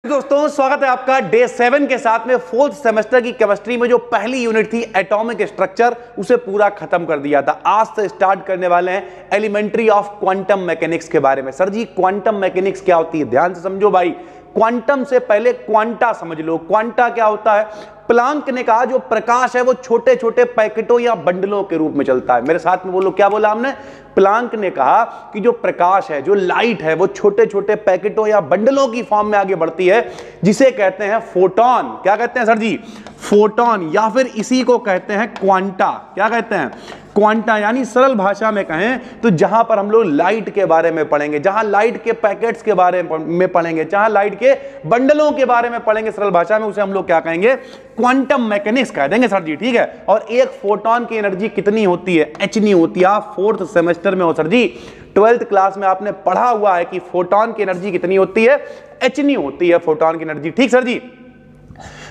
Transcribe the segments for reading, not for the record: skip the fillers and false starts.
दोस्तों स्वागत है आपका डे 7 के साथ में। फोर्थ सेमेस्टर की केमिस्ट्री में जो पहली यूनिट थी एटॉमिक स्ट्रक्चर, उसे पूरा खत्म कर दिया था। आज से स्टार्ट करने वाले हैं एलिमेंट्री ऑफ क्वांटम मैकेनिक्स के बारे में। सर जी क्वांटम मैकेनिक्स क्या होती है, ध्यान से समझो भाई। क्वांटम से पहले क्वांटा समझ लो। क्वांटा क्या होता है? प्लांक ने कहा जो प्रकाश है वो छोटे छोटे पैकेटों या बंडलों के रूप में चलता है। मेरे साथ में बोलो, क्या बोला हमने? प्लांक ने कहा कि जो प्रकाश है, जो लाइट है, वो छोटे छोटे पैकेटों या बंडलों की फॉर्म में आगे बढ़ती है, जिसे कहते हैं फोटॉन। क्या कहते हैं सर जी? फोटॉन। या फिर इसी को कहते हैं क्वांटा। क्या कहते हैं? क्वांटा। यानी सरल भाषा में कहें तो जहां पर हम लोग लाइट के बारे में पढ़ेंगे, जहां लाइट के पैकेट्स के बारे में पढ़ेंगे, जहां लाइट के बंडलों के बारे में पढ़ेंगे सरल भाषा में, उसे हम लोग क्या कहेंगे? क्वांटम मैकेनिक्स कह देंगे सर जी। ठीक है। और एक फोटॉन की एनर्जी कितनी होती है? h होती है। आप फोर्थ सेमेस्टर में हो सर जी, 12th क्लास में आपने पढ़ा हुआ है कि फोटॉन की एनर्जी कितनी होती है? h होती है फोटॉन की एनर्जी। ठीक सर जी।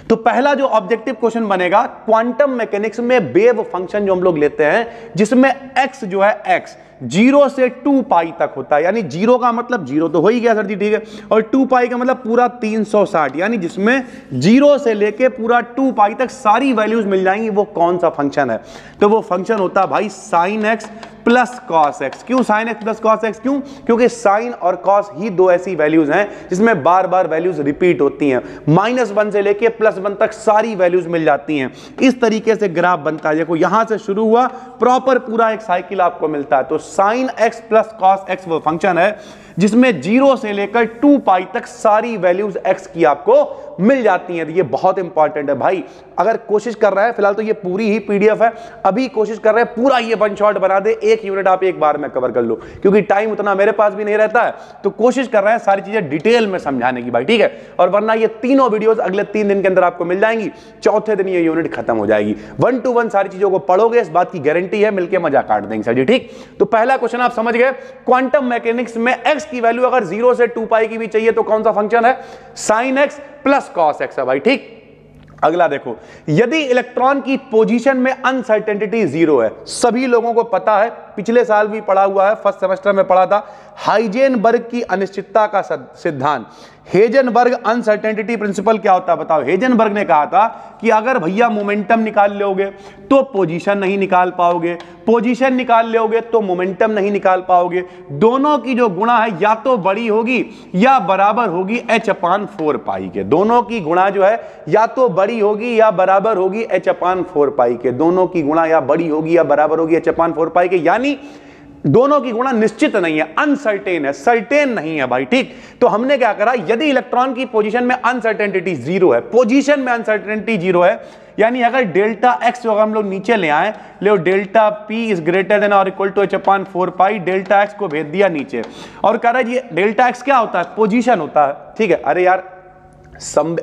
तो पहला जो ऑब्जेक्टिव क्वेश्चन बनेगा, क्वांटम मैकेनिक्स में वेव फंक्शन जो हम लोग लेते हैं, जिसमें x जो है x 0 से 2 पाई तक होता है। यानी 0 का मतलब 0 तो हो ही गया सर जी, ठीक है। और 2 पाई का मतलब पूरा 360, यानी जिसमें 0 से लेके पूरा 2 पाई तक सारी वैल्यूज मिल जाएंगी। वो कौन सा फंक्शन है? तो वो फंक्शन होता है भाई sine x plus cos x. क्यों sine x plus cos x? क्यों? क्योंकि साइन और कॉस ही दो ऐसी वैल्यूज हैं जिसमें बार बार वैल्यूज रिपीट होती हैं। -1 से लेके +1 तक सारी वैल्यूज मिल जाती हैं। इस तरीके से ग्राफ बनता है। देखो यहां से शुरू हुआ, प्रॉपर पूरा एक साइकिल आपको मिलता है। तो sign x plus cos x वो फंक्शन है जिसमें 0 से लेकर 2 पाई तक सारी वैल्यूज x की आपको मिल जाती हैं। ये बहुत इंपॉर्टेंट है भाई। अगर कोशिश कर रहा है, फिलहाल तो ये पूरी ही पीडीएफ है, अभी कोशिश कर रहे हैं पूरा ये वन शॉट बना दे, एक यूनिट आप एक बार में कवर कर लो, क्योंकि टाइम उतना मेरे पास भी नहीं रहता है। तो कोशिश कर रहे हैं सारी चीजें डिटेल में समझाने की भाई, ठीक है। और वरना ये तीनों वीडियोस अगले 3 दिन के अंदर आपको मिल जाएंगी। चौथे दिन ये यूनिट खत्म हो जाएगी। 1 to 1 सारी चीजों को पढ़ोगे, इस बात की गारंटी है। मिलकर मजा काट देंगे सर जी, ठीक। तो पहला क्वेश्चन आप समझ गए। क्वांटम मैकेनिक्स में x की वैल्यू अगर 0 से 2 पाई की भी चाहिए तो कौन सा फंक्शन है? Sign x plus cos x है भाई, ठीक। अगला देखो, यदि इलेक्ट्रॉन की पोजीशन में अनसर्टेनिटी 0 है, सभी लोगों को पता है, पिछले साल भी पढ़ा हुआ है, फर्स्ट सेमेस्टर में पढ़ा था, हाइजेनबर्ग की अनिश्चितता का सिद्धांत। हेजनबर्ग अनसर्टेनिटी प्रिंसिपल क्या होता है बताओ? हेजनबर्ग ने कहा था कि अगर भैया मोमेंटम निकाल लोगे तो पोजीशन नहीं निकाल पाओगे, पोजीशन निकाल लोगे तो मोमेंटम नहीं निकाल पाओगे। दोनों की जो गुणा है या तो बड़ी होगी या बराबर होगी h/4 पाई के। दोनों की गुणा जो है या तो बड़ी होगी या बराबर होगी h/4 पाई के। दोनों की गुणा या बड़ी होगी या बराबर होगी h/4 पाई के। यानी दोनों की गुणा निश्चित नहीं है, अनसर्टेन है, सर्टेन नहीं है भाई, ठीक। तो हमने क्या करा, यदि इलेक्ट्रॉन की पोजीशन में अनसर्टेनिटी 0 है, पोजीशन में अनसर्टेनिटी 0 है, यानी अगर डेल्टा एक्स जो हम लोग नीचे ले आए, ले delta p is greater than और equal to h/4 pi, delta x को भेज दिया नीचे और कह रहा है ये डेल्टा एक्स क्या होता है? पोजीशन होता है, ठीक है। अरे यार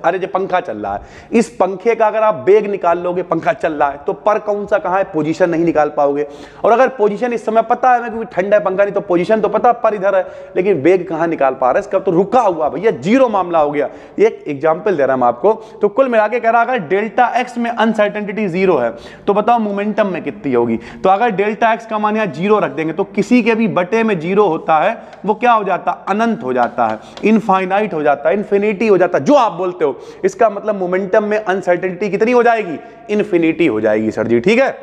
अरे जो पंखा चल रहा है, इस पंखे का अगर आप वेग निकाल लोगे, पंखा चल रहा है, तो पर कौन सा कहां है? पोजीशन नहीं निकाल पाओगे। और अगर पोजीशन इस समय पता है क्योंकि ठंडा है पंखा, नहीं तो पोजीशन तो पता पर इधर है, लेकिन वेग कहां निकाल पा रहा है? इसका तो रुका हुआ भैया, 0 मामला हो गया। एक एग्जांपल दे रहा हूं आपको। तो कुल मिला के कह रहा अगर डेल्टा एक्स में अनसर्टेनिटी 0 है तो बताओ मोमेंटम में कितनी होगी? तो अगर डेल्टा एक्स का मान यहां 0 रख देंगे तो किसी के भी बटे में 0 होता है वो क्या हो जाता है? अनंत हो जाता है, इनफाइनाइट हो जाता है, इन्फिनिटी हो जाता है, जो आप बोलते हो। इसका मतलब मोमेंटम में अनसर्टेनिटी कितनी हो जाएगी? इन्फिनिटी हो जाएगी सर जी, ठीक है।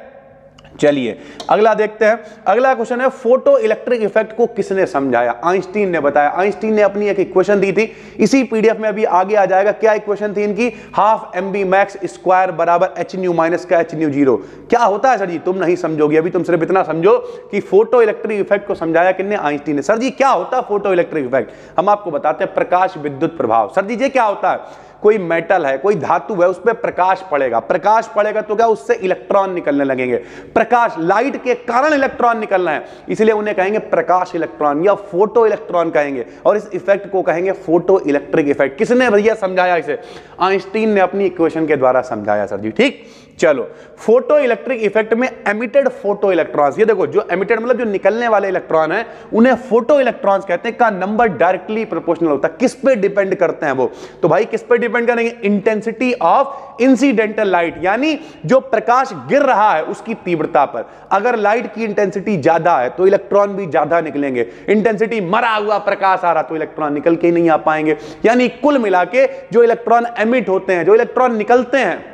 चलिए अगला देखते हैं। अगला क्वेश्चन है, फोटो इलेक्ट्रिक इफेक्ट को किसने समझाया? आइंस्टीन ने बताया। आइंस्टीन ने अपनी एक इक्वेशन दी थी, इसी पीडीएफ में अभी आगे आ जाएगा। क्या इक्वेशन थी इनकी? 12 mv max² बराबर h माइनस का h0। क्या होता है सर जी? तुम नहीं समझोगे अभी, तुम सिर्फ इतना समझो कि फोटो इलेक्ट्रिक इफेक्ट को समझाया किसने? आइंस्टीन ने। सर जी क्या होता है फोटो इलेक्ट्रिक इफेक्ट? हम आपको बताते हैं, प्रकाश विद्युत प्रभाव। सर जी ये क्या होता है? कोई मेटल है, कोई धातु है, उस पर प्रकाश पड़ेगा, प्रकाश पड़ेगा तो क्या? उससे इलेक्ट्रॉन निकलने लगेंगे। प्रकाश, लाइट के कारण इलेक्ट्रॉन निकलना है, इसलिए उन्हें कहेंगे प्रकाश इलेक्ट्रॉन या फोटो इलेक्ट्रॉन कहेंगे। और इस इफेक्ट को कहेंगे फोटो इलेक्ट्रिक इफेक्ट। किसने भैया समझाया इसे? आइंस्टीन ने अपनी इक्वेशन के द्वारा समझाया सर जी, ठीक। चलो, फोटो इलेक्ट्रिक इफेक्ट में एमिटेड फोटो इलेक्ट्रॉन्स, ये देखो जो एमिटेड मतलब जो निकलने वाले इलेक्ट्रॉन है उन्हें फोटो इलेक्ट्रॉन्स कहते हैं, का नंबर डायरेक्टली प्रोपोर्शनल होता है। किस पे डिपेंड करते हैं वो? तो भाई किस पे डिपेंड करेंगे? इंटेंसिटी ऑफ इंसिडेंटल लाइट, यानी जो प्रकाश गिर रहा है उसकी तीव्रता पर। अगर लाइट की इंटेंसिटी ज्यादा है तो इलेक्ट्रॉन भी ज्यादा निकलेंगे, इंटेंसिटी मरा हुआ प्रकाश आ रहा तो इलेक्ट्रॉन निकल के ही नहीं आ पाएंगे। यानी कुल मिला के जो इलेक्ट्रॉन एमिट होते हैं, जो इलेक्ट्रॉन निकलते हैं,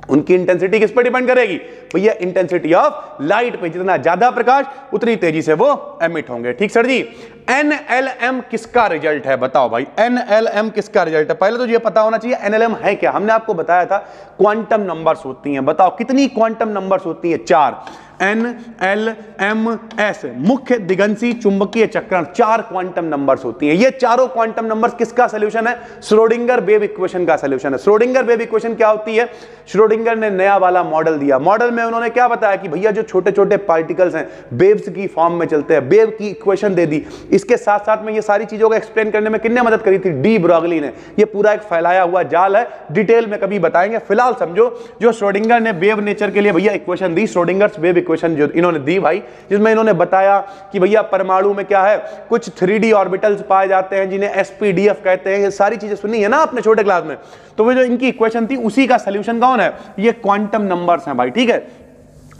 उनकी इंटेंसिटी किस पर डिपेंड करेगी भैया? इंटेंसिटी ऑफ लाइट पे। जितना ज्यादा प्रकाश उतनी तेजी से वो एमिट होंगे। ठीक सर जी। NLM किसका रिजल्ट है बताओ भाई? NLM किसका रिजल्ट है? पहले तो ये पता होना चाहिए NLM है क्या। हमने आपको बताया था क्वांटम नंबर्स होती हैं। बताओ कितनी क्वांटम नंबर्स होती हैं? 4। NLMS मुख्य दिगंशी चुंबकीय चक्रण, 4 क्वांटम नंबर्स होती हैं। ये चारों क्वांटम नंबर्स किसका सॉल्यूशन है? श्रोडिंगर वेव इक्वेशन का सॉल्यूशन है। श्रोडिंगर वेव इक्वेशन क्या होती है? श्रोडिंगर ने नया वाला मॉडल दिया। मॉडल में उन्होंने क्या बताया कि भैया जो छोटे छोटे पार्टिकल्स हैं वेव्स की फॉर्म में चलते हैं, वेव की इक्वेशन दे दी। इसके साथ साथ में ये सारी चीजों को एक्सप्लेन करने में किसने मदद करी थी? डी ब्रॉगली ने। ये पूरा एक फैलाया हुआ जाल है, डिटेल में कभी बताएंगे। फिलहाल समझो जो श्रोडिंगर ने वेव नेचर के लिए भैया इक्वेशन दी, श्रोडिंगर्स वेव इक्वेशन जो इन्होंने दी भाई, जिसमें इन्होंने बताया कि भैया परमाणु में क्या है, कुछ 3D ऑर्बिटल्स पाए जाते हैं जिन्हें SPDF कहते हैं। ये सारी चीजें सुनी है ना आपने छोटे क्लास में। तो वो जो इनकी इक्वेशन थी उसी का सॉल्यूशन कौन है? ये क्वांटम नंबर्स हैं भाई। ठीक है,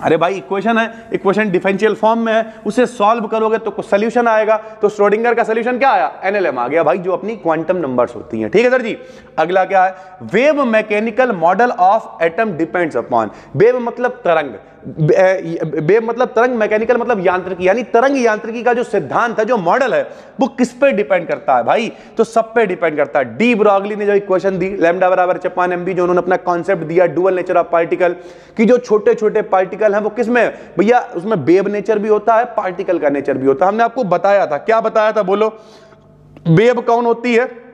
अरे भाई इक्वेशन है, इक्वेशन डिफरेंशियल फॉर्म में है, उसे सॉल्व करोगे तो कुछ सॉल्यूशन आएगा। तो श्रोडिंगर का सॉल्यूशन क्या आया? NLM आ गया भाई, जो अपनी क्वांटम नंबर्स होती हैं। ठीक है सर जी। अगला क्या है? Wave mechanical model of atom depends upon. Wave मतलब तरंग, वेव मतलब तरंग, मैकेनिकल मतलब यांत्रिकी, यानी तरंग यांत्रिकी का जो सिद्धांत है, जो मॉडल है, वो किस पे डिपेंड करता है भाई? तो सब पे डिपेंड करता है। डी ब्रॉगली ने जो इक्वेशन दी, लैम्डा बराबर h/mv, जो उन्होंने अपना कॉन्सेप्ट दिया डुअल नेचर ऑफ पार्टिकल, कि जो छोटे छोटे पार्टिकल हैं वो किसमें भैया? उसमें वेव नेचर भी होता है, पार्टिकल का नेचर भी होता है। हमने आपको बताया था, क्या बताया था बोलो? वेव कौन होती है?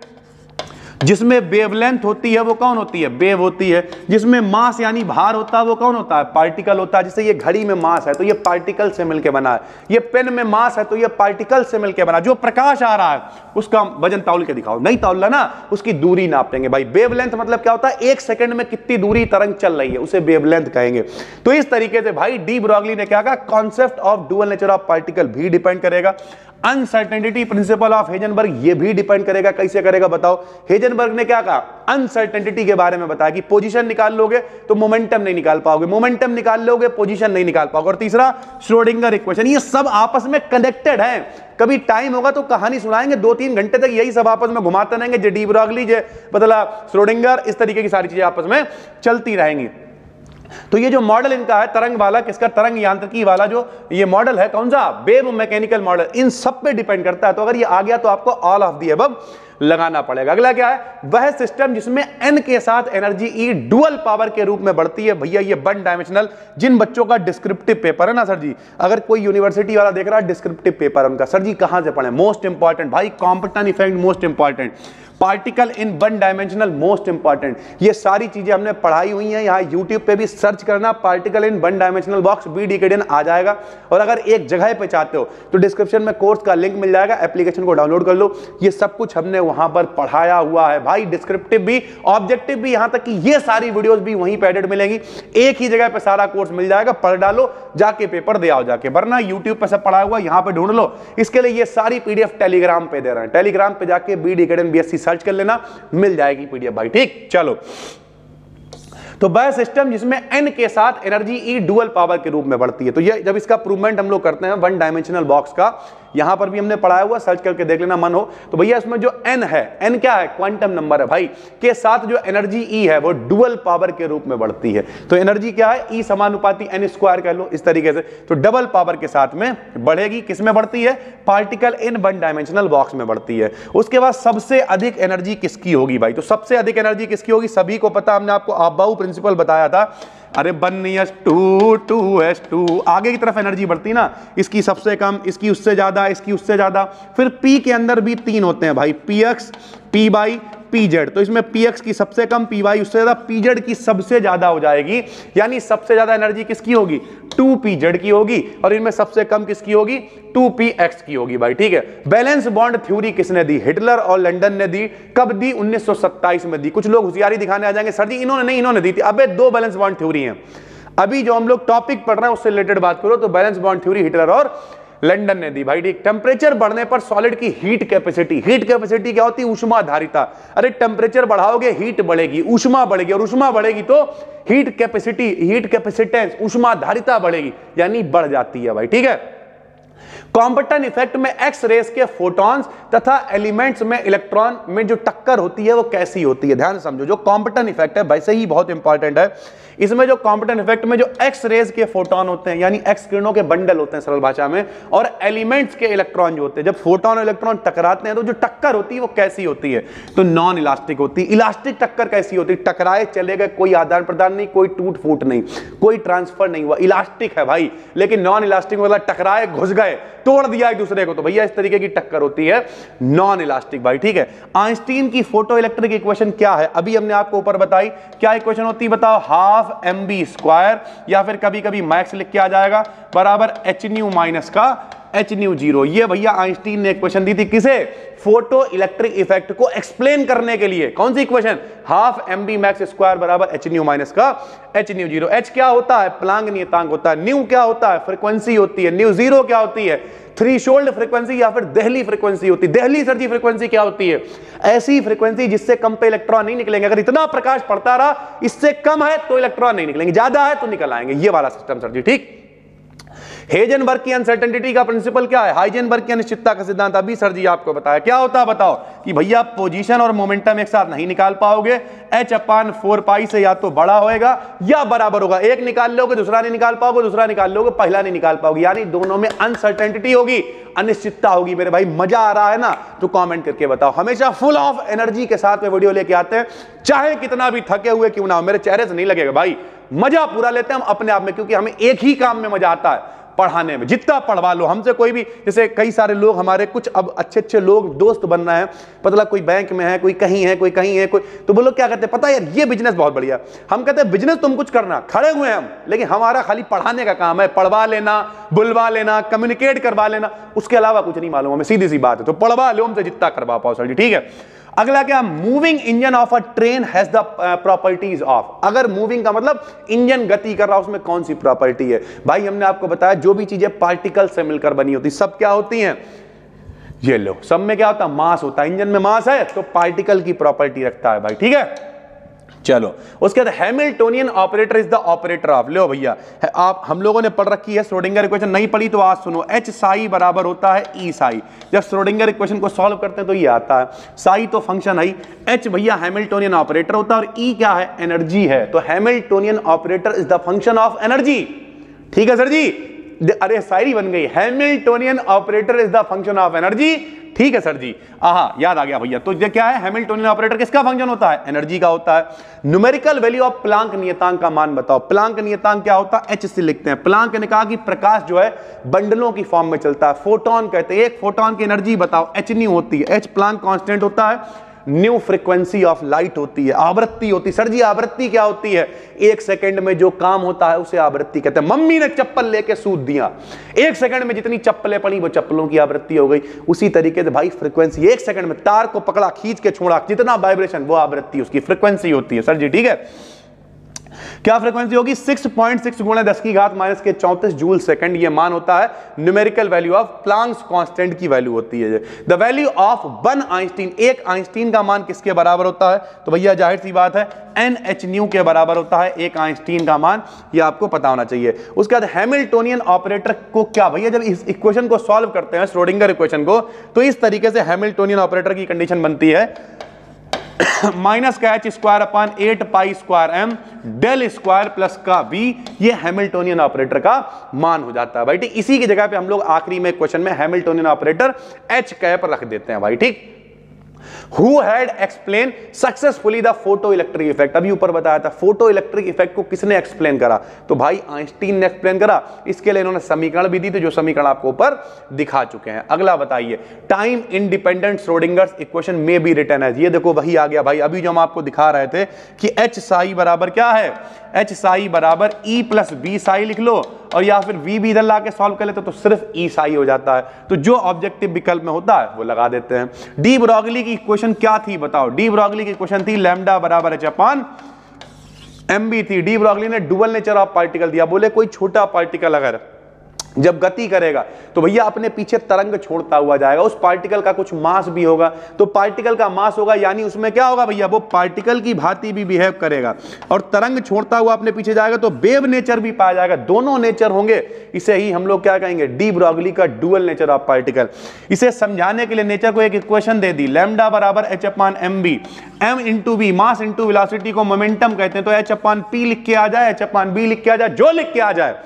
जिसमें वेवलेंथ होती है वो कौन होती है? वेव होती है। जिसमें मास यानी भार होता है वो कौन होता है? पार्टिकल होता है। जैसे ये घड़ी में मास है तो ये पार्टिकल से मिलकर बना है, ये पेन में मास है तो ये पार्टिकल से मिलकर बना। जो प्रकाश आ रहा है उसका वजन तौल के दिखाओ, नहीं तौलना ना, उसकी दूरी नापेंगे भाई। वेवलेंथ मतलब क्या होता है? 1 सेकंड में कितनी दूरी तरंग चल रही है, उसे वेवलेंथ कहेंगे। तो इस तरीके से भाई डी ब्रॉगली ने क्या कहा? Concept of dual nature of particle भी डिपेंड करेगा। अनसर्टेनिटी प्रिंसिपल ऑफ हेजनबर्ग, ये भी डिपेंड करेगा। कैसे करेगा बताओ? हेजनबर्ग ने क्या कहा? अनसर्टेनिटी के बारे में बताया कि पोजीशन निकाल लोगे तो मोमेंटम नहीं निकाल पाओगे, मोमेंटम निकाल लोगे पोजीशन नहीं निकाल पाओगे। और तीसरा श्रोडिंगर इक्वेशन। ये सब आपस में कनेक्टेड है। कभी टाइम होगा तो कहानी सुनाएंगे, 2-3 घंटे तक यही सब आपस में घुमाते रहेंगे। जे डी ब्रॉगली, जे मतलब श्रोडिंगर, इस तरीके की सारी चीजें आपस में चलती रहेंगी। तो ये जो मॉडल इनका है तरंग वाला, किसका? तरंग यांत्रिकी वाला जो ये मॉडल है, कौन सा? वेव मैकेनिकल मॉडल, इन सब पे डिपेंड करता है। तो अगर ये आ गया तो आपको ऑल ऑफ द अबव लगाना पड़ेगा। अगला क्या है? वह सिस्टम जिसमें n के साथ एनर्जी E डुअल पावर के रूप में बढ़ती है। भैया ये 1 डायमेंशनल, जिन बच्चों का डिस्क्रिप्टिव पेपर है ना सर जी, अगर कोई यूनिवर्सिटी वाला देख रहा है डिस्क्रिप्टिव पेपर उनका, सर जी कहां से पढ़े? मोस्ट इंपॉर्टेंट भाई, Compton effect most important, particle in 1 dimensional most important. ये सारी चीजें हमने पढ़ाई हुई हैं। यहाँ यूट्यूब पे भी सर्च करना particle in 1 dimensional box, BDKDN आ जाएगा। और अगर एक जगह पे चाहते हो तो डिस्क्रिप्शन में कोर्स का लिंक मिल जाएगा, एप्लीकेशन को डाउनलोड कर लो। ये सब कुछ हमने वहां पर पढ़ाया हुआ है भाई, डिस्क्रिप्टिव भी, ऑब्जेक्टिव भी, यहां तक कि ये सारी वीडियोस भी वहीं पे एडिट मिलेंगी। एक ही जगह पे सारा कोर्स मिल जाएगा, पढ़ डालो, जाके पेपर दे आओ जाके। वरना यूट्यूब पे सब पढ़ा हुआ यहां पे ढूंढ लो। इसके लिए ये सारी PDF टेलीग्राम पे दे रहे हैं, टेलीग्राम पे जाके BDKDN BSc सर्च कर लेना, मिल जाएगी PDF भाई। ठीक, चलो। तो वह सिस्टम जिसमें n के साथ एनर्जी E डुअल पावर के रूप में बढ़ती है। तो ये जब इसका प्रूवमेंट हम लोग करते हैं 1 डायमेंशनल बॉक्स का, यहां पर भी हमने पढ़ाया हुआ, सर्च करके देख लेना मन हो तो। भैया इसमें जो n है, n क्या है? क्वांटम नंबर है भाई, के साथ जो एनर्जी E है वो डुअल पावर के रूप में बढ़ती है। तो एनर्जी क्या है? E समानुपाती n² कह लो इस तरीके से। तो डबल पावर के साथ में बढ़ेगी। किस में बढ़ती है? पार्टिकल इन 1 डायमेंशनल बॉक्स में बढ़ती है। उसके बाद सबसे अधिक एनर्जी किसकी होगी भाई? तो सबसे अधिक एनर्जी किसकी होगी? सभी को पता, हमने आपको अबाउ प्रिंसिपल बताया था। अरे 1s2 2s2, आगे की तरफ एनर्जी बढ़ती ना, इसकी सबसे कम, इसकी उससे ज्यादा, इसकी उससे ज्यादा। फिर P के अंदर भी 3 होते हैं भाई, Px, P/, pz, तो इसमें px की सबसे कम, py उससे ज्यादा, pz की सबसे ज्यादा हो जाएगी, यानी सबसे ज्यादा एनर्जी किसकी होगी 2pz की होगी, और इनमें सबसे कम किसकी होगी 2px की होगी भाई, ठीक है। बैलेंस बॉन्ड थ्योरी किसने दी, हिटलर और लंदन ने दी, कब दी 1927 में दी। कुछ लोग होशियारी दिखाने आ जाएंगे, सर जी इन्होंने नहीं, इन्होंने दी थी। अबे दो बैलेंस बॉन्ड थ्योरी हैं, अभी जो हम लोग टॉपिक पढ़ रहे हैं उससे रिलेटेड बात करो तो बैलेंस बॉन्ड थ्योरी हिटलर और लंदन ने दी भाई, ठीक। टेम्परेचर बढ़ने पर सॉलिड की हीट कैपेसिटी, हीट कैपेसिटी क्या होती है ऊष्मा धारिता, अरे टेम्परेचर बढ़ाओगे हीट बढ़ेगी, ऊष्मा बढ़ेगी, और ऊष्मा बढ़ेगी तो हीट कैपेसिटी, हीट कैपेसिटेंस, ऊष्मा धारिता बढ़ेगी, यानी बढ़ जाती है भाई, ठीक है। कॉम्पटन इफेक्ट में एक्स रेस के फोटॉन्स तथा एलिमेंट्स में इलेक्ट्रॉन में जो टक्कर होती है वो कैसी होती है, ध्यान से समझो। जो कॉम्पटन इफेक्ट है वैसे ही बहुत इंपॉर्टेंट है, इसमें जो कॉम्पटन इफेक्ट में जो एक्स रेज के फोटॉन होते हैं, यानी एक्स किरणों के बंडल होते हैं सरल भाषा में, और एलिमेंट्स के इलेक्ट्रॉन जो होते हैं, जब फोटॉन और इलेक्ट्रॉन टकराते हैं तो जो टक्कर होती है वो कैसी होती है, तो नॉन इलास्टिक होती है। इलास्टिक टक्कर कैसी होती है, टकराए चले गए, कोई आदान प्रदान नहीं, कोई टूट फूट नहीं, कोई ट्रांसफर नहीं हुआ, इलास्टिक है भाई। लेकिन नॉन इलास्टिक मतलब टकराए, घुस गए, तोड़ दिया एक दूसरे को, तो भैया इस तरीके की टक्कर होती है नॉन इलास्टिक भाई, ठीक है। आइंस्टीन की फोटो इलेक्ट्रिक इक्वेशन क्या है, अभी हमने आपको ऊपर बताई, क्या इक्वेशन होती है बताओ, हाफ mv स्क्वायर, या फिर कभी कभी मैक्स लिख के आ जाएगा, बराबर h न्यू माइनस का h न्यू जीरो। ये भैया आइंस्टीन ने इक्वेशन दी थी, किसे, फोटो इलेक्ट्रिक इफेक्ट को एक्सप्लेन करने के लिए। कौन सी equation, half mv max square बराबर h न्यू माइनस का h न्यू जीरो। h क्या होता है, प्लांक नियतांक होता है, न्यू क्या होता है, फ्रीक्वेंसी होती है, न्यू जीरो क्या होती है, थ्रीशोल्ड फ्रीक्वेंसी या फिर देहली फ्रीक्वेंसी होती है। देहली सर जी फ्रीक्वेंसी क्या होती है, ऐसी फ्रीक्वेंसी जिससे कम पे इलेक्ट्रॉन नहीं निकलेंगे, अगर इतना प्रकाश पड़ता रहा इससे कम है तो इलेक्ट्रॉन नहीं निकलेंगे, ज्यादा है तो निकल आएंगे, ये वाला सिस्टम सर जी, ठीक। हेजनबर्ग की अनसर्टेनिटी का प्रिंसिपल क्या है, हाइजेनबर्ग की अनिश्चितता का सिद्धांत, अभी सर जी आपको बताया, क्या होता है बताओ, कि भैया पोजीशन और मोमेंटम एक साथ नहीं निकाल पाओगे, h/4π से या तो बड़ा होएगा या बराबर होगा, एक निकाल लोगे दूसरा नहीं निकाल पाओगे, दूसरा निकाल लोगे पहला नहीं निकाल पाओगे, यानी दोनों में अनसर्टेनिटी होगी, अनिश्चितता होगी। मेरे भाई मजा आ रहा है ना, तो कमेंट करके बताओ। हमेशा फुल ऑफ एनर्जी के साथ में वीडियो लेके आते हैं, चाहे कितना भी थके हुए क्यों ना हो, मेरे चेहरे से नहीं लगेगा भाई, मजा पूरा लेते हैं हम अपने आप में, क्योंकि हमें एक ही काम में मजा आता है, पढ़ाने में। जितना पढ़वा लो हमसे, कोई भी, जैसे कई सारे लोग हमारे कुछ अब अच्छे अच्छे लोग दोस्त बन रहे हैं, मतलब कोई बैंक में है, कोई कहीं है, कोई कहीं है, कोई, तो वो लोग क्या कहते हैं पता है यार, ये बिजनेस बहुत बढ़िया। हम कहते हैं बिजनेस तुम कुछ करना, खड़े हुए हैं हम, लेकिन हमारा खाली पढ़ाने का काम है, पढ़वा लेना, बुलवा लेना, कम्युनिकेट करवा लेना, उसके अलावा कुछ नहीं मालूम हमें, सीधी सी बात है। तो पढ़वा लो हमसे जितना करवा पाओ सर जी, ठीक है। अगला क्या, moving engine of a train has the properties of, अगर मूविंग का मतलब इंजन गति कर रहा है, उसमें कौन सी प्रॉपर्टी है भाई, हमने आपको बताया जो भी चीजें पार्टिकल से मिलकर बनी होती सब क्या होती हैं, ये लो, सब में क्या होता है, मास होता है, इंजन में मास है तो पार्टिकल की प्रॉपर्टी रखता है भाई, ठीक है। चलो उसके बाद Hamiltonian operator is the operator of, लो भैया आप हम लोगों ने पढ़ रखी है, श्रोडिंगर इक्वेशन नहीं पढ़ी तो आज सुनो, एच साई बराबर होता है ई साई, जब श्रोडिंगर इक्वेशन को सॉल्व करते हैं तो ये आता है, साई तो फंक्शन है, एच भैया हैमिल्टोनियन ऑपरेटर होता है, और ई क्या है, एनर्जी है, तो Hamiltonian operator is the function of energy, ठीक है सर जी। अरे शायरी बन गई, Hamiltonian operator is the function of energy, ठीक है सर जी, आहा याद आ गया भैया। तो ये क्या है, हैमिल्टोनियन ऑपरेटर किसका फंक्शन होता है, एनर्जी का होता है। न्यूमेरिकल वैल्यू ऑफ प्लांक नियतांक का मान बताओ, प्लांक नियतांक क्या होता है, एच से लिखते हैं। प्लांक ने कहा कि प्रकाश जो है बंडलों की फॉर्म में चलता है, फोटोन कहते हैं, एक फोटोन की एनर्जी बताओ, एच न्यू होती है, एच प्लांक कांस्टेंट होता है, न्यू फ्रीक्वेंसी ऑफ लाइट होती है, आवृत्ति होती है। सर जी आवृत्ति क्या होती है, एक सेकंड में जो काम होता है उसे आवृत्ति कहते हैं। मम्मी ने चप्पल लेके सूद दिया, एक सेकंड में जितनी चप्पलें पड़ी वो चप्पलों की आवृत्ति हो गई, उसी तरीके से भाई फ्रीक्वेंसी, एक सेकंड में तार को पकड़ा खींच के छोड़ा, जितना वाइब्रेशन वो आवृत्ति उसकी फ्रीक्वेंसी होती है। सर जी ठीक है, क्या फ्रीक्वेंसी होगी, 6.6 गुणा 10 की घात माइनस के 34 जूल सेकंड, ये मान होता है numerical value of Planck's constant की वैल्यू होती है। The value of one Einstein, एक आइंस्टीन का मान किसके बराबर होता है, तो भैया जाहिर सी बात है NH न्यू के बराबर होता है एक आइंस्टीन का मान, ये आपको पता होना चाहिए। उसके बाद हैमिल्टोनियन ऑपरेटर को क्या, भैया जब इस इक्वेशन को सॉल्व करते हैं श्रोडिंगर इक्वेशन को, तो इस तरीके से हैमिल्टोनियन ऑपरेटर की कंडीशन बनती है, माइनस का H square upon 8 pi square M del square plus का वी, ये हैमिल्टोनियन ऑपरेटर का मान हो जाता है भाई, ठीक। इसी की जगह पे हम लोग आखिरी में क्वेश्चन में हैमिल्टोनियन ऑपरेटर एच कैप रख देते हैं भाई, ठीक। Who had explained successfully the photoelectric effect? अभी ऊपर बताया था फोटो इलेक्ट्रिक इफेक्ट को किसने एक्सप्लेन करा, तो भाई आइंस्टीन ने एक्सप्लेन करा। इसके लिए इन्होंने समीकरण भी दी थी, जो समीकरण आपको ऊपर दिखा चुके हैं। अगला बताइए, टाइम इंडिपेंडेंट श्रोडिंगर्स इक्वेशन में बी रिटन एज, ये देखो वही आ गया भाई, अभी जो हम आपको दिखा रहे थे कि एच साई बराबर क्या है, एच साई बराबर ई प्लस बी साई लिख लो, और या फिर वी भी इधर ला के सॉल्व कर लेते तो सिर्फ ई साई हो जाता है। तो जो ऑब्जेक्टिव विकल्प में होता है वो लगा देते हैं। डी ब्रॉगली की इक्वेशन क्या थी बताओ, डी ब्रॉगली की इक्वेशन थी लैम्डा बराबर एच अपान एम बी थी। डी ब्रॉगली ने डुअल नेचर ऑफ पार्टिकल दिया, बोले कोई छोटा पार्टिकल अगर जब गति करेगा तो भैया अपने पीछे तरंग छोड़ता हुआ जाएगा, उस पार्टिकल का कुछ मास भी होगा, तो पार्टिकल का मास होगा यानी उसमें क्या होगा भैया, वो पार्टिकल की भांति भी बिहेव करेगा और तरंग छोड़ता हुआ अपने पीछे जाएगा, तो वेव नेचर भी पाया जाएगा, दोनों नेचर होंगे। इसे ही हम लोग क्या कहेंगे, डी ब्रॉगली का डुअल नेचर ऑफ पार्टिकल। इसे समझाने के लिए नेचर को एक इक्वेशन दे दी, लैम्डा बराबर h upon m v, m into v mass into velocity को मोमेंटम कहते हैं, तो एच अपान पी लिख के आ जाए, एच अपान बी लिख के आ जाए, जो लिख के आ जाए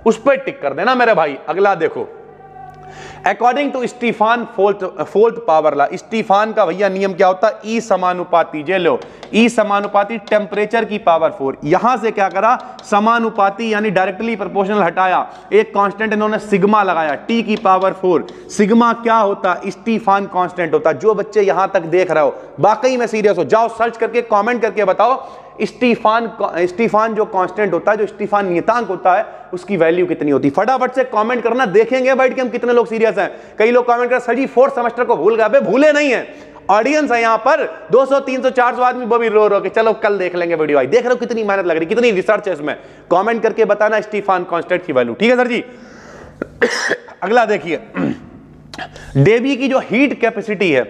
उस पर टिक कर देना मेरे भाई। अगला देखो, according to Stefan fourth power law, Stefan का भैया नियम क्या होता है, ई समानुपाती, जे लो ई समानुपाती टेम्परेचर की पावर 4। यहां से क्या करा, समानुपाती यानी डायरेक्टली प्रोपोर्शनल हटाया, एक कांस्टेंट इन्होंने सिग्मा लगाया, टी की पावर 4। सिग्मा क्या होता, स्टीफान कांस्टेंट होता। जो बच्चे यहां तक देख रहे हो वाकई में सीरियस हो, जाओ सर्च करके कमेंट करके बताओ स्टीफान जो कांस्टेंट होता है, जो स्टीफान नियतांक होता है, उसकी वैल्यू कितनी होती है। फटाफट से कमेंट करना, देखेंगे बैठ के हम कितने लोग सीरियस हैं। कई लोग कमेंट कर सर जी 4th सेमेस्टर को भूल गए, भूले नहीं है, ऑडियंस है यहां पर 200 300 400 आदमी, वो भी रो रो के चलो कल देख लेंगे वीडियो। भाई देख रहे हो कितनी मेहनत लग रही, कितनी रिसर्च है इसमें। कमेंट करके बताना स्टीफान कांस्टेंट की वैल्यू, ठीक है सर जी। अगला देखिए, डेवी की जो हीट कैपेसिटी है,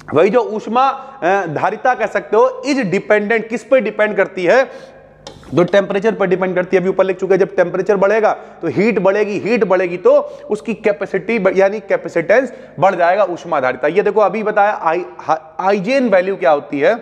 वही जो ऊष्मा धारिता कह सकते हो, इज डिपेंडेंट, किस पे डिपेंड करती है, तो टेम्परेचर पर डिपेंड करती है। अभी ऊपर लिख चुके हैं, जब टेम्परेचर बढ़ेगा तो हीट बढ़ेगी, हीट बढ़ेगी तो उसकी कैपेसिटी यानी कैपेसिटेंस बढ़ जाएगा, ऊष्मा धारिता। ये देखो अभी बताया आइजेन वैल्यू क्या होती है,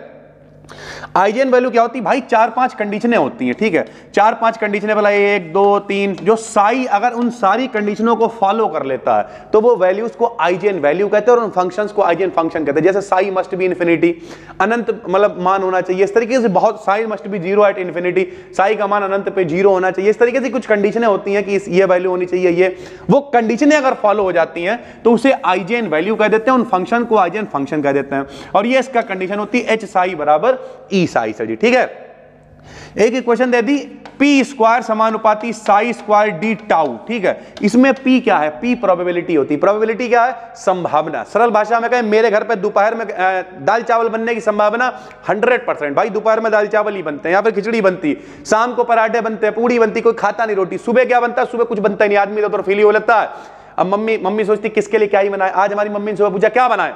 आइजेन वैल्यू क्या होती है भाई, 4-5 कंडीशनें होती हैं, ठीक है, 4-5 कंडीशनें, भला 1 2 3, जो साई अगर उन सारी कंडीशनों को फॉलो कर लेता है तो वो वैल्यूज को आइजेन वैल्यू कहते हैं और उन फंक्शंस को आइजेन फंक्शन कहते हैं। जैसे साई मस्ट बी इन्फिनिटी, अनंत मतलब मान होना चाहिए, इस तरीके से बहुत, Sai must be 0 at infinity, Sai का मान अनंत पे 0 होना चाहिए, इस तरीके से कुछ कंडीशनें होती हैं कि ये वैल्यू होनी चाहिए, ये वो कंडीशनें अगर फॉलो हो जाती हैं तो उसे आइजेन वैल्यू कह देते हैं, उन फंक्शन को आइजेन फंक्शन कह देते हैं। और ये इसका कंडीशन होती है एच साई बराबर ई साई सर जी, ठीक है। एक इक्वेशन दे दी, पी स्क्वायर समानुपाती साई स्क्वायर डी टाउ, ठीक है। इसमें पी क्या है, पी प्रोबेबिलिटी होती है। प्रोबेबिलिटी क्या है, संभावना। सरल भाषा में कहें, मेरे घर पे दोपहर में दाल चावल बनने की संभावना 100%, भाई दोपहर में दाल चावल ही बनते हैं या फिर खिचड़ी बनती, शाम को पराठे बनते हैं, पूड़ी बनती, कोई खाता नहीं रोटी। सुबह क्या बनता है, सुबह कुछ बनता ही नहीं, आदमी तो फील ही हो लेता है। अब मम्मी सोचती किसके लिए क्या ही बनाए, आज हमारी मम्मी ने सुबह पूछा क्या बनाए,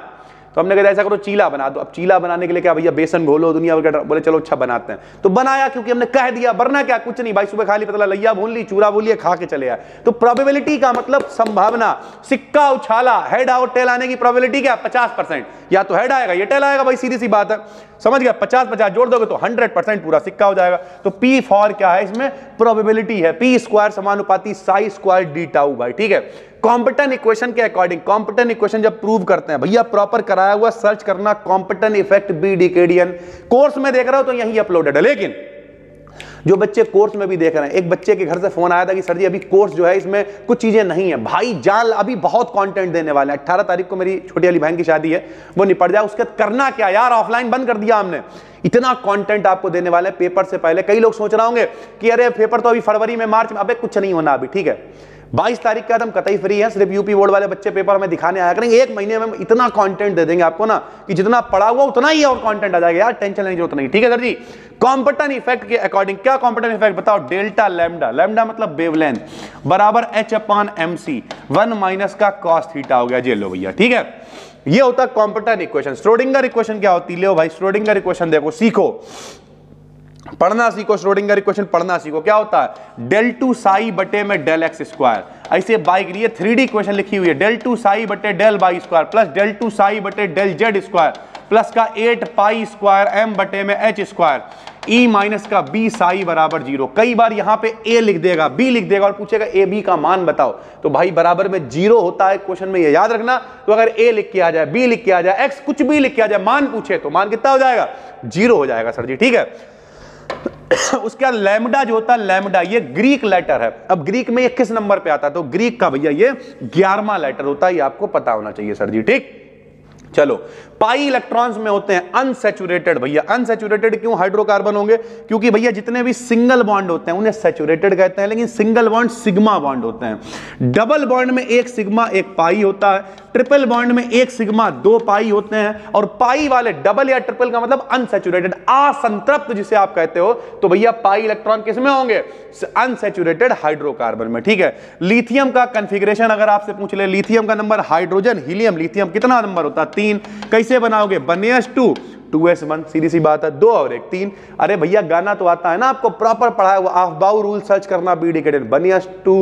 तो हमने कहा ऐसा करो चीला बना दो। अब चीला बनाने के लिए क्या भैया, बेसन घोलो, दुनिया वगैरह, बोले चलो अच्छा बनाते हैं, तो बनाया, क्योंकि हमने कह दिया, वरना क्या कुछ नहीं भाई, सुबह खा ली, पतला लैया भून ली, चूरा भून लिया, खा के चले आए। तो प्रोबेबिलिटी का मतलब संभावना, सिक्का उछाला, हेड और टेल आने की प्रोबेबिलिटी क्या, 50%, या तो हेड आएगा या टेल आएगा, भाई सीधी सी बात है, समझ गया। 50-50 जोड़ दोगे तो 100% पूरा सिक्का हो जाएगा। तो पी फॉर क्या है, इसमें प्रोबेबिलिटी है, पी स्क्वायर समानुपाती साई स्क्वायर डी टाउ भाई, ठीक है। कॉम्पिटन इक्वेशन के अकॉर्डिंग, कॉम्पिटन इक्वेशन जब प्रूव करते हैं भैया, प्रॉपर कराया हुआ, सर्च करना कॉम्पिटन इफेक्ट बी डिकेडियन, कोर्स में देख रहे हो तो यही अपलोडेड है। लेकिन जो बच्चे कोर्स में भी देख रहे हैं, एक बच्चे के घर से फोन आया था कि सर जी अभी कोर्स जो है इसमें कुछ चीजें नहीं है। भाई जाल, अभी बहुत कंटेंट देने वाले हैं। 18 तारीख को मेरी छोटी वाली बहन की शादी है, वो निपट जाए, उसके करना क्या यार, ऑफलाइन बंद कर दिया हमने। इतना कंटेंट आपको देने वाले हैं पेपर से पहले। कई लोग सोच रहे होंगे कि अरे पेपर तो अभी फरवरी में, मार्च में, अबे कुछ नहीं होना अभी, ठीक है। 22 तारीख के बाद हम कतई फ्री हैं, सिर्फ यूपी बोर्ड वाले बच्चे पेपर में दिखाने आया करेंगे। 1 महीने में हम इतना कंटेंट दे देंगे आपको ना कि जितना पढ़ा हुआ उतना ही और कंटेंट आ जाएगा यार, टेंशन लेने की जरूरत नहीं, ठीक है सर जी। कॉम्पिटन इफेक्ट के अकॉर्डिंग, क्या कॉम्पिटन इफेक्ट बताओ, डेल्टा लैम्डा, लैम्डा मतलब वेवलेंथ, बराबर h upon M C, 1 minus का कॉस थीटा हो गया, जे लो भैया, ठीक है। ये होता है कॉम्पिटन इक्वेशन। श्रोडिंगर इक्वेशन क्या होती है, लो भाई श्रोडिंगर इक्वेशन देखो, सीखो। पढ़ना सीखो, श्रोडिंगर इक्वेशन पढ़ना सीखो। क्या होता है, डेल टू साई बटे में डेल एक्स स्क्वायर, ऐसे बाइक ये 3D इक्वेशन लिखी हुई है, डेल टू साई बटे del y square plus del two psi बटे डेल जेड स्क्वायर प्लस का 8 पाई स्क्वायर एम बटे में एच स्क्वायर ई माइनस का बी साई बराबर 0। कई बार यहां पे ए लिख देगा, बी लिख देगा और पूछेगा ए बी का मान बताओ, तो भाई बराबर में 0 होता है क्वेश्चन में, ये याद रखना। तो अगर ए लिख के आ जाए, बी लिख के आ जाए, एक्स कुछ भी लिख के आ जाए, मान पूछे तो मान कितना हो जाएगा, 0 हो जाएगा सर जी, ठीक है। उसके बाद लैम्डा जो होता है, लैम्डा ये ग्रीक लेटर है। अब ग्रीक में ये किस नंबर पे आता है, तो ग्रीक का भैया ये 11वां लेटर होता है, ये आपको पता होना चाहिए सर जी, ठीक। चलो, पाई इलेक्ट्रॉन्स में होते हैं अनसैचुरेटेड। भैया अनसैचुरेटेड क्यों हाइड्रोकार्बन होंगे, क्योंकि भैया जितने भी सिंगल बॉन्ड होते हैं उन्हें सैचुरेटेड कहते हैं, लेकिन सिंगल बॉन्ड सिग्मा बॉन्ड होते हैं। डबल बॉन्ड में एक सिग्मा एक पाई होता है, ट्रिपल बॉन्ड में एक सिग्मा 2 पाई होते हैं, और पाई वाले डबल या ट्रिपल का मतलब अनसैचुरेटेड, असंतृप्त जिसे आप कहते हो, तो भैया पाई इलेक्ट्रॉन किसमें होंगे, अनसैचुरेटेड हाइड्रोकार्बन में, ठीक है। लिथियम का कॉन्फ़िगरेशन अगर आपसे पूछ ले, लिथियम का नंबर, हाइड्रोजन हीलियम लिथियम कितना नंबर होता है, 3। कैसे बनाओगे, 1s2 2s1, सीधी सी बात है, 2 और 1 3। अरे भैया गाना तो आता है ना आपको, प्रॉपर पढ़ा है वो, ऑफ-बाउ रूल सर्च करना बीडी के 1s2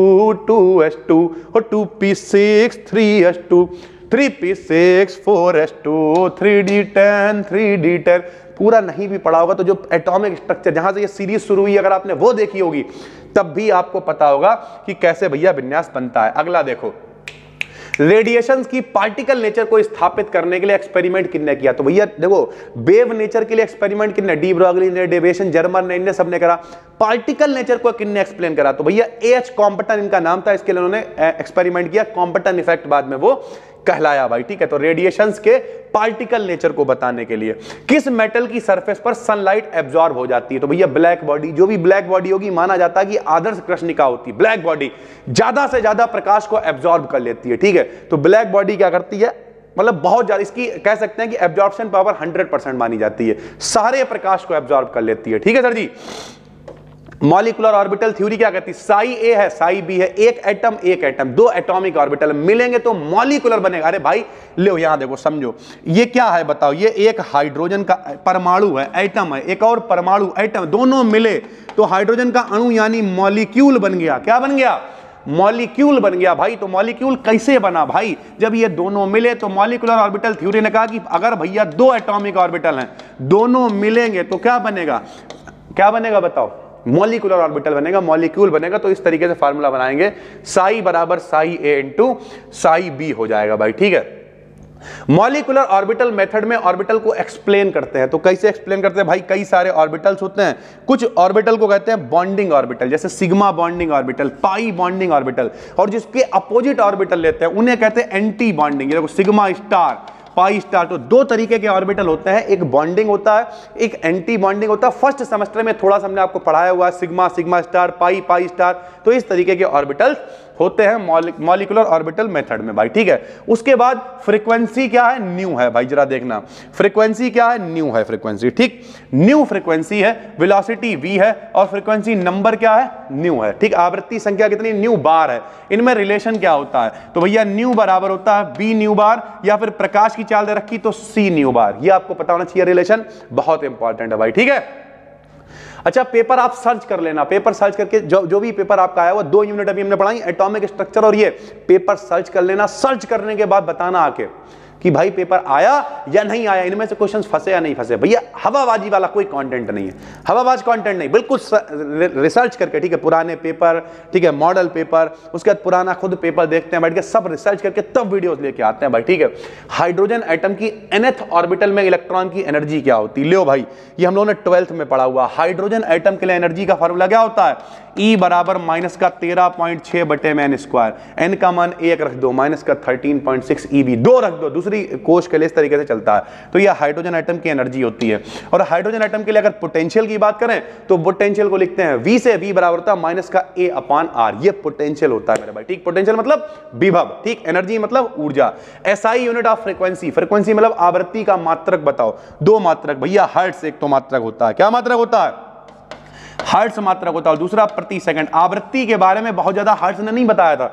2s2 और 2p6 3s2 3p6 4s2 3d10 3d10, पूरा नहीं भी पढ़ा होगा तो जो एटॉमिक स्ट्रक्चर जहां से ये सीरीज शुरू हुई अगर आपने वो देखी होगी तब भी आपको पता होगा कि कैसे भैया विन्यास बनता है। अगला देखो, रेडिएशंस की पार्टिकल नेचर को स्थापित करने के लिए एक्सपेरिमेंट किसने किया, तो भैया देखो वेव नेचर के लिए एक्सपेरिमेंट किसने, डी ब्रॉगली ने, डेविएशन जर्मन ने, इनने सबने करा। पार्टिकल नेचर को किसने एक्सप्लेन करा, तो भैया एच कॉम्पटन इनका नाम था, इसके लिए उन्होंने एक्सपेरिमेंट किया, कॉम्पटन इफेक्ट बाद में वो कहलाया भाई, ठीक है। तो रेडिएशंस के पार्टिकल नेचर को बताने के लिए किस मेटल की सरफेस पर सनलाइट एब्जॉर्ब हो जाती है, तो भैया ब्लैक बॉडी। जो भी ब्लैक बॉडी होगी माना जाता है कि आदर्श कृष्णिका होती है, ब्लैक बॉडी ज्यादा से ज्यादा प्रकाश को एब्जॉर्ब कर लेती है, ठीक है। तो ब्लैक बॉडी क्या करती है, मतलब बहुत ज्यादा, इसकी कह सकते हैं कि एब्जॉर्प्शन पावर 100% मानी जाती है, सारे प्रकाश को एब्जॉर्ब कर लेती है, ठीक है सर जी। मॉलिक्यूलर ऑर्बिटल थ्योरी क्या कहती है, साई ए है साई बी है, एक एटम 2 एटॉमिक ऑर्बिटल मिलेंगे तो मॉलिक्यूलर बनेगा। अरे भाई लो यहां देखो समझो, ये क्या है बताओ, ये एक हाइड्रोजन का परमाणु है, एटम है, एक और परमाणु एटम, दोनों मिले तो हाइड्रोजन का अणु यानी मॉलिक्यूल बन गया। क्या बन गया, मॉलिक्यूल बन गया भाई। तो मॉलिक्यूल कैसे बना भाई, जब ये दोनों मिले। तो मॉलिक्यूलर ऑर्बिटल थ्योरी ने कहा कि अगर भैया 2 एटॉमिक ऑर्बिटल हैं, दोनों मिलेंगे तो क्या बनेगा, क्या बनेगा बताओ, मॉलिक्यूलर ऑर्बिटल बनेगा, मॉलिक्यूल बनेगा। तो इस तरीके से फार्मूला बनाएंगे, साई बराबर साई ए इंटू साई बी हो जाएगा भाई, ठीक है। मॉलिक्यूलर ऑर्बिटल मेथड में ऑर्बिटल को एक्सप्लेन करते हैं, तो कैसे एक्सप्लेन करते हैं भाई, कई सारे ऑर्बिटल्स होते हैं, कुछ ऑर्बिटल को कहते हैं बॉन्डिंग ऑर्बिटल, जैसे sigma bonding orbital, pi bonding orbital, और जिसके अपोजिट ऑर्बिटल लेते हैं उन्हें कहते हैं एंटी बॉन्डिंग, देखो सिग्मा स्टार पाई स्टार। तो 2 तरीके के ऑर्बिटल होते हैं, एक बॉन्डिंग होता है, एक एंटी बॉन्डिंग होता है। फर्स्ट सेमेस्टर में थोड़ा सा हमने आपको पढ़ाया हुआ है, सिग्मा सिग्मा स्टार पाई पाई स्टार। तो इस तरीके के ऑर्बिटल्स होते हैं मॉलिक्यूलर ऑर्बिटल मेथड में भाई, ठीक है। उसके बाद फ्रीक्वेंसी क्या है, न्यू है भाई, जरा देखना फ्रीक्वेंसी क्या है, न्यू है फ्रीक्वेंसी, ठीक। न्यू फ्रीक्वेंसी है, वेलोसिटी v है और फ्रीक्वेंसी नंबर क्या है, न्यू है, ठीक। आवृत्ति संख्या कितनी, न्यू बार है। इनमें रिलेशन क्या होता है, तो भैया न्यू बराबर होता है b न्यू बार, या फिर प्रकाश की चाल दे रखी तो c न्यू बार। ये आपको पता होना चाहिए, रिलेशन बहुत इंपॉर्टेंट है भाई, ठीक है। अच्छा, पेपर आप सर्च कर लेना, पेपर सर्च करके जो भी पेपर आपका आया वो 2 यूनिट अभी हमने पढ़ाई, एटॉमिक स्ट्रक्चर और ये पेपर सर्च कर लेना। सर्च करने के बाद बताना आके कि भाई पेपर आया या नहीं आया, इनमें से क्वेश्चंस फंसे या नहीं फंसे। भैया हवाबाजी वाला कोई कंटेंट नहीं है, हवाबाज कंटेंट नहीं, बिल्कुल रिसर्च करके, ठीक है। पुराने पेपर, ठीक है, मॉडल पेपर, उसके बाद पुराना खुद पेपर देखते हैं बैठ के, सब रिसर्च करके तब वीडियोस लेके आते हैं भाई, ठीक है। हाइड्रोजन एटम की nth ऑर्बिटल में इलेक्ट्रॉन की एनर्जी क्या होती है, लो भाई ये हम लोगों ने 12th में पढ़ा हुआ। हाइड्रोजन एटम के लिए एनर्जी का फॉर्मूला क्या होता है, E बराबर माइनस का 13.6 बटे में n स्क्वायर, n का मान 1 रख दो, माइनस का 13.6 EV 2 रख दो, दूसरी कोश के लिए इस तरीके से चलता है। तो यह हाइड्रोजन एटम की एनर्जी होती है। और हाइड्रोजन एटम के लिए अगर पोटेंशियल की बात करें तो पोटेंशियल को लिखते हैं V से, V बराबर होता है माइनस का A/R, ये पोटेंशियल होता है मेरे भाई, ठीक। पोटेंशियल मतलब विभव, ठीक। एनर्जी मतलब ऊर्जा। SI unit of frequency, frequency मतलब आवृत्ति का मात्रक बताओ, 2 मात्रक भैया, हर्ट्ज एक तो मात्रक होता है, क्या मात्रक होता है, हर्ट्ज मात्रक होता है, दूसरा प्रति सेकंड। आवृत्ति के बारे में बहुत ज्यादा हर्ट्ज ने नहीं बताया था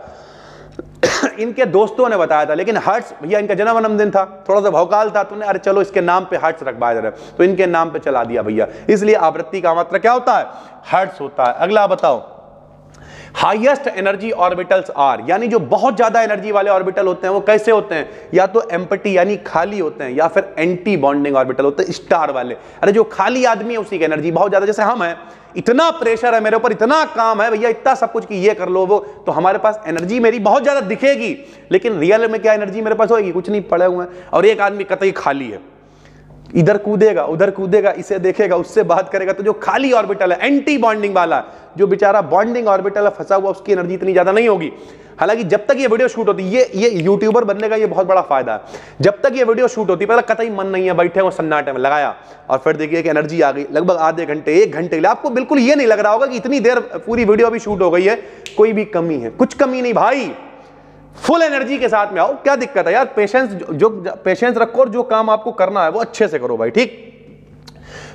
इनके दोस्तों ने बताया था, लेकिन हर्ट्ज भैया इनका जन्मदिन था, थोड़ा सा भौकाल था, तूने अरे चलो इसके नाम पे हर्ट्ज रखवाया जा रहा है, तो इनके नाम पे चला दिया भैया। इसलिए आवृत्ति का मात्रा क्या होता है? हर्ट्ज होता है। अगला बताओ, हाईएस्ट एनर्जी ऑर्बिटल्स आर, यानी जो बहुत ज्यादा एनर्जी वाले ऑर्बिटल होते हैं वो कैसे होते हैं? या तो एम्प्टी यानी खाली होते हैं, या फिर एंटी बॉन्डिंग ऑर्बिटल होते हैं, स्टार वाले। अरे जो खाली आदमी है उसी की एनर्जी बहुत ज्यादा, जैसे हम हैं, इतना प्रेशर है मेरे ऊपर, इतना काम है भैया, इतना सब कुछ कि ये कर लो वो, तो हमारे पास एनर्जी मेरी बहुत ज्यादा दिखेगी, लेकिन रियल में क्या एनर्जी मेरे पास होगी? कुछ नहीं, पड़े हुए हैं। और एक आदमी कतई खाली है, इधर कूदेगा उधर कूदेगा, इसे देखेगा उससे बात करेगा, तो जो खाली ऑर्बिटल है एंटी बॉन्डिंग वाला, जो बेचारा बॉन्डिंग ऑर्बिटल फंसा हुआ, उसकी एनर्जी इतनी ज्यादा नहीं होगी। हालांकि जब तक ये वीडियो शूट होती है, ये यूट्यूबर बनने का ये बहुत बड़ा फायदा है, जब तक ये वीडियो शूट होती है, पहले कतई मन नहीं है, बैठे हो सन्नाटे में, लगाया और फिर देखिए कि एनर्जी आ गई, लगभग आधे घंटे 1 घंटे के लिए आपको बिल्कुल ये नहीं लग रहा होगा कि इतनी देर पूरी वीडियो अभी शूट हो गई है, कोई भी कमी है, कुछ कमी नहीं भाई, फुल एनर्जी के साथ में आओ। क्या दिक्कत है यार? पेशेंस रखो और जो काम आपको करना है वो अच्छे से करो भाई, ठीक।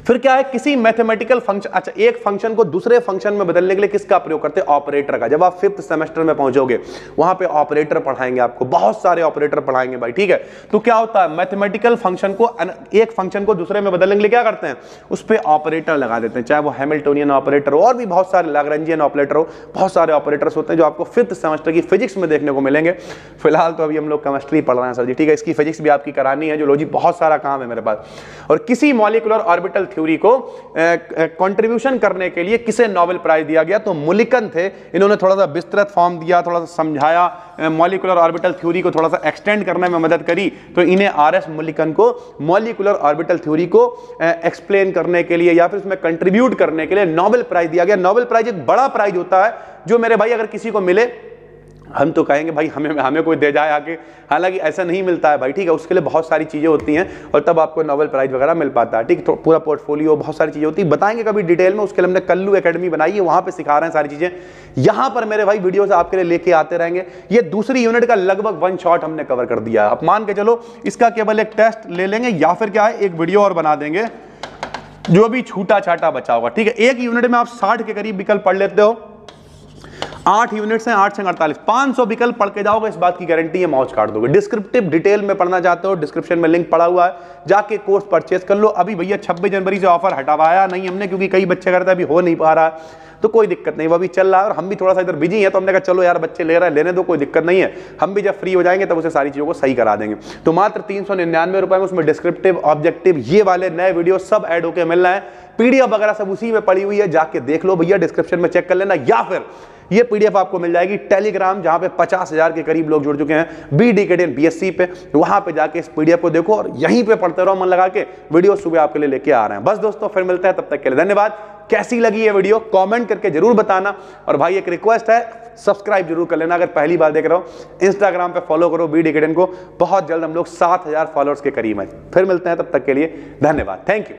फिर क्या है, किसी मैथमेटिकल फंक्शन, अच्छा एक फंक्शन को दूसरे फंक्शन में बदलने के लिए किसका प्रयोग करते हैं? ऑपरेटर का। जब आप 5th सेमेस्टर में पहुंचोगे वहां पे ऑपरेटर पढ़ाएंगे आपको, बहुत सारे ऑपरेटर पढ़ाएंगे भाई, ठीक है। तो क्या होता है, मैथमेटिकल फंक्शन को, एक फंक्शन को दूसरे में बदलने के लिए क्या करते हैं? उस पर ऑपरेटर लगा देते हैं, चाहे वो हैमिल्टोनियन ऑपरेटर हो और भी बहुत सारे, लैग्रेंजियन ऑपरेटर हो, बहुत सारे ऑपरेटर्स होते हैं जो आपको 5th सेमेस्टर की फिजिक्स में देखने को मिलेंगे। फिलहाल तो अभी हम लोग केमिस्ट्री पढ़ रहे हैं सर जी, ठीक है, इसकी फिजिक्स भी आपकी करानी है, जूलॉजी, बहुत सारा काम है मेरे पास। और किसी मॉलिक्यूलर ऑर्बिटल थ्योरी को कंट्रीब्यूशन करने के लिए किसे नोबेल प्राइज दिया गया? तो मुलिकन थे, इन्होंने थोड़ा सा विस्तृत फॉर्म दिया, थोड़ा सा समझाया, मॉलिक्यूलर ऑर्बिटल थ्योरी को थोड़ा सा एक्सटेंड करने में मदद करी, तो इन्हें आरएस मुलिकन को मॉलिक्यूलर ऑर्बिटल थ्योरी को एक्सप्लेन करने के लिए या फिर उसमें कंट्रीब्यूट करने के लिए नोबेल प्राइज दिया गया। नोबेल प्राइज एक बड़ा प्राइज होता है जो मेरे भाई अगर किसी को मिले, हम तो कहेंगे भाई हमें कोई दे जाए आके, हालांकि ऐसा नहीं मिलता है भाई, ठीक है, उसके लिए बहुत सारी चीज़ें होती हैं और तब आपको नोबेल प्राइज वगैरह मिल पाता है, ठीक। तो पूरा पोर्टफोलियो, बहुत सारी चीज़ें होती है, बताएंगे कभी डिटेल में, उसके लिए हमने कल्लू एकेडमी बनाई है, वहाँ पे सिखा रहे हैं सारी चीज़ें। यहाँ पर मेरे भाई वीडियोस आपके लिए लेके आते रहेंगे। ये दूसरी यूनिट का लगभग 1 शॉट हमने कवर कर दिया है। आप मान के चलो इसका केवल एक टेस्ट ले लेंगे या फिर क्या है, एक वीडियो और बना देंगे जो भी छूटा छाटा बचा होगा, ठीक है। एक यूनिट में आप 60 के करीब विकल्प पढ़ लेते हो, 8 यूनिट्स हैं, 8 से 48, 500 विकल्प पढ़ के जाओगे, इस बात की गारंटी है, मौज काट दोगे। डिस्क्रिप्टिव डिटेल में पढ़ना चाहते हो, डिस्क्रिप्शन में लिंक पड़ा हुआ है, जाके कोर्स परचेज कर लो। अभी भैया 26 जनवरी से ऑफर हटवाया नहीं हमने, क्योंकि कई बच्चे करते हैं अभी हो नहीं पा रहा है, तो कोई दिक्कत नहीं, वो अभी चल रहा है और हम भी थोड़ा सा इधर बिजी हैं, तो हमने कहा चलो यार बच्चे ले रहे हैं, लेने दो, कोई दिक्कत नहीं है, हम भी जब फ्री हो जाएंगे तब उसे सारी चीज़ों को सही करा देंगे। तो मात्र 399 रुपए में उसमें डिस्क्रिप्टिव, ऑब्जेक्टिव, ये वाले नए वीडियो सब ऐड होकर मिल रहे हैं, पीडीएफ वगैरह सब उसी में पड़ी हुई है, जाके देख लो भैया, डिस्क्रिप्शन में चेक कर लेना, या फिर ये पीडीएफ आपको मिल जाएगी टेलीग्राम, जहां पे 50,000 के करीब लोग जुड़ चुके हैं BD BSc पे, वहां पे जाके इस पीडीएफ को देखो और यहीं पे पढ़ते रहो मन लगा के, वीडियो सुबह आपके लिए लेके आ रहे हैं। बस दोस्तों, फिर मिलते हैं, तब तक के लिए धन्यवाद। कैसी लगी ये वीडियो कमेंट करके जरूर बताना, और भाई एक रिक्वेस्ट है, सब्सक्राइब जरूर कर लेना अगर पहली बार देख रहे हो। इंस्टाग्राम पे फॉलो करो BD को, बहुत जल्द हम लोग 7,000 फॉलोअर्स के करीब हैं। फिर मिलते हैं, तब तक के लिए धन्यवाद, थैंक यू।